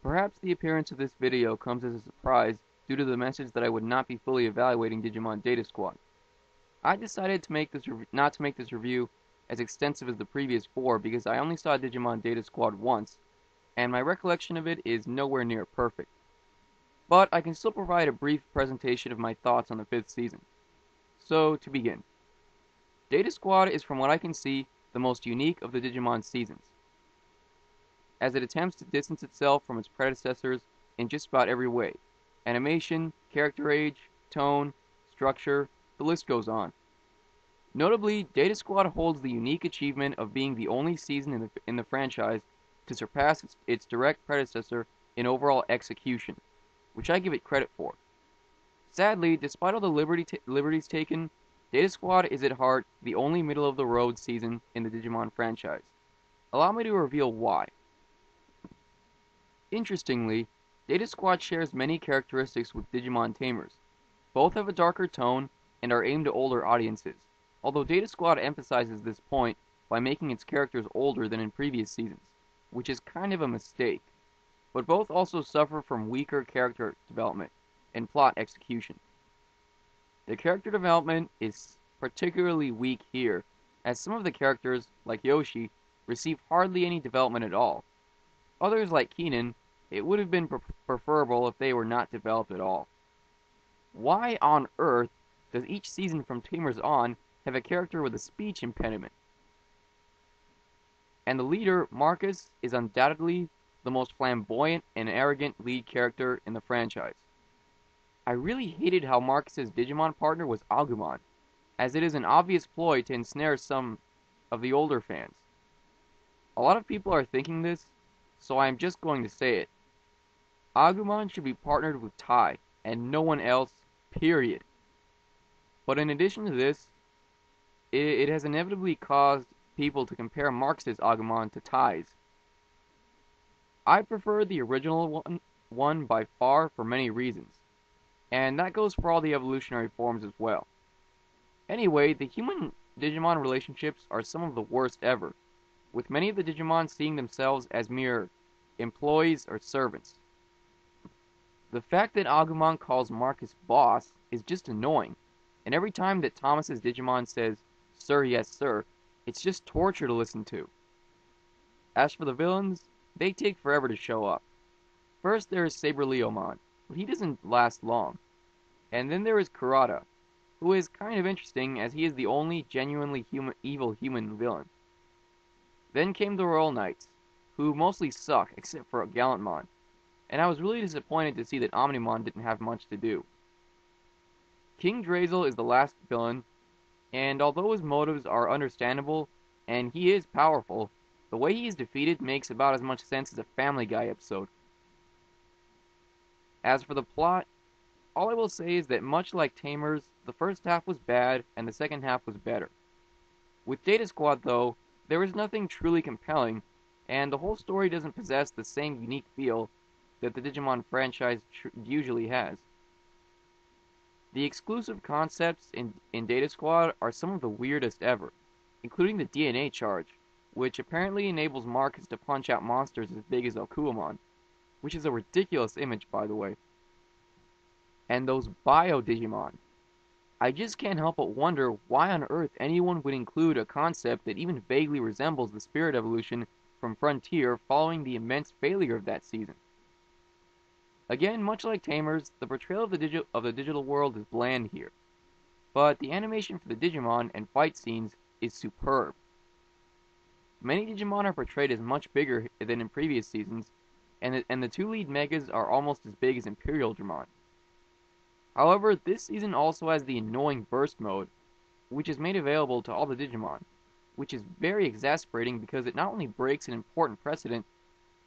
Perhaps the appearance of this video comes as a surprise due to the message that I would not be fully evaluating Digimon Data Squad. I decided to not to make this review as extensive as the previous four because I only saw Digimon Data Squad once, and my recollection of it is nowhere near perfect. But I can still provide a brief presentation of my thoughts on the 5th season. So, to begin, Data Squad is, from what I can see, the most unique of the Digimon seasons, as it attempts to distance itself from its predecessors in just about every way: animation, character age, tone, structure, the list goes on. Notably, Data Squad holds the unique achievement of being the only season in the franchise to surpass its direct predecessor in overall execution, which I give it credit for. Sadly, despite all the liberties taken, Data Squad is at heart the only middle-of-the-road season in the Digimon franchise. Allow me to reveal why. Interestingly, Data Squad shares many characteristics with Digimon Tamers. Both have a darker tone and are aimed at older audiences, although Data Squad emphasizes this point by making its characters older than in previous seasons, which is kind of a mistake. But both also suffer from weaker character development and plot execution. The character development is particularly weak here, as some of the characters, like Yoshi, receive hardly any development at all. Others, like Keenan, it would have been preferable if they were not developed at all. Why on earth does each season from Tamers on have a character with a speech impediment? And the leader, Marcus, is undoubtedly the most flamboyant and arrogant lead character in the franchise. I really hated how Marcus's Digimon partner was Agumon, as it is an obvious ploy to ensnare some of the older fans. A lot of people are thinking this, so I am just going to say it. Agumon should be partnered with Tai, and no one else, period. But in addition to this, it has inevitably caused people to compare Marcus's Agumon to Tai's. I prefer the original one by far for many reasons, and that goes for all the evolutionary forms as well. Anyway, the human-Digimon relationships are some of the worst ever, with many of the Digimon seeing themselves as mere employees or servants. The fact that Agumon calls Marcus boss is just annoying, and every time that Thomas's Digimon says, "Sir, yes, sir," it's just torture to listen to. As for the villains, they take forever to show up. First there is Saber Leomon, but he doesn't last long. And then there is Kurata, who is kind of interesting as he is the only genuinely evil human villain. Then came the Royal Knights, who mostly suck except for Gallantmon, and I was really disappointed to see that Omnimon didn't have much to do. King Drazel is the last villain, and although his motives are understandable and he is powerful, the way he is defeated makes about as much sense as a Family Guy episode. As for the plot, all I will say is that much like Tamers, the first half was bad and the second half was better. With Data Squad, though, there is nothing truly compelling, and the whole story doesn't possess the same unique feel that the Digimon franchise usually has. The exclusive concepts in Data Squad are some of the weirdest ever, including the DNA charge, which apparently enables Marcus to punch out monsters as big as Okuamon, which is a ridiculous image, by the way. And those Bio-Digimon. I just can't help but wonder why on earth anyone would include a concept that even vaguely resembles the Spirit Evolution from Frontier following the immense failure of that season. Again, much like Tamers, the portrayal of the digital world is bland here, but the animation for the Digimon and fight scenes is superb. Many Digimon are portrayed as much bigger than in previous seasons, and the two lead megas are almost as big as Imperial Dramon. However, this season also has the annoying burst mode, which is made available to all the Digimon, which is very exasperating because it not only breaks an important precedent,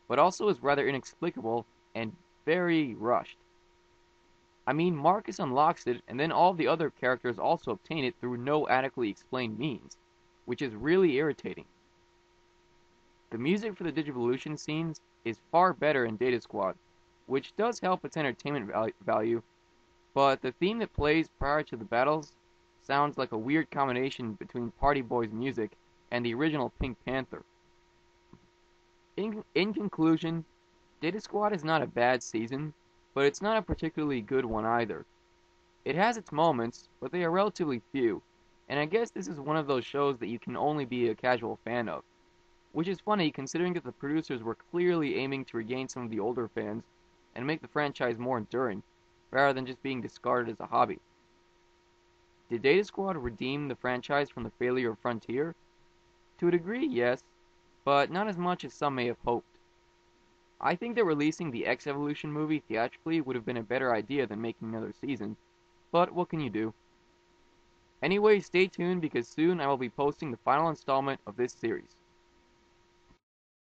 but also is rather inexplicable and very rushed. I mean, Marcus unlocks it, and then all the other characters also obtain it through no adequately explained means, which is really irritating. The music for the Digivolution scenes is far better in Data Squad, which does help its entertainment value, but the theme that plays prior to the battles sounds like a weird combination between Party Boys music and the original Pink Panther. In conclusion, Data Squad is not a bad season, but it's not a particularly good one either. It has its moments, but they are relatively few, and I guess this is one of those shows that you can only be a casual fan of. Which is funny considering that the producers were clearly aiming to regain some of the older fans and make the franchise more enduring, rather than just being discarded as a hobby. Did Data Squad redeem the franchise from the failure of Frontier? To a degree, yes, but not as much as some may have hoped. I think that releasing the X Evolution movie theatrically would have been a better idea than making another season, but what can you do? Anyway, stay tuned because soon I will be posting the final installment of this series.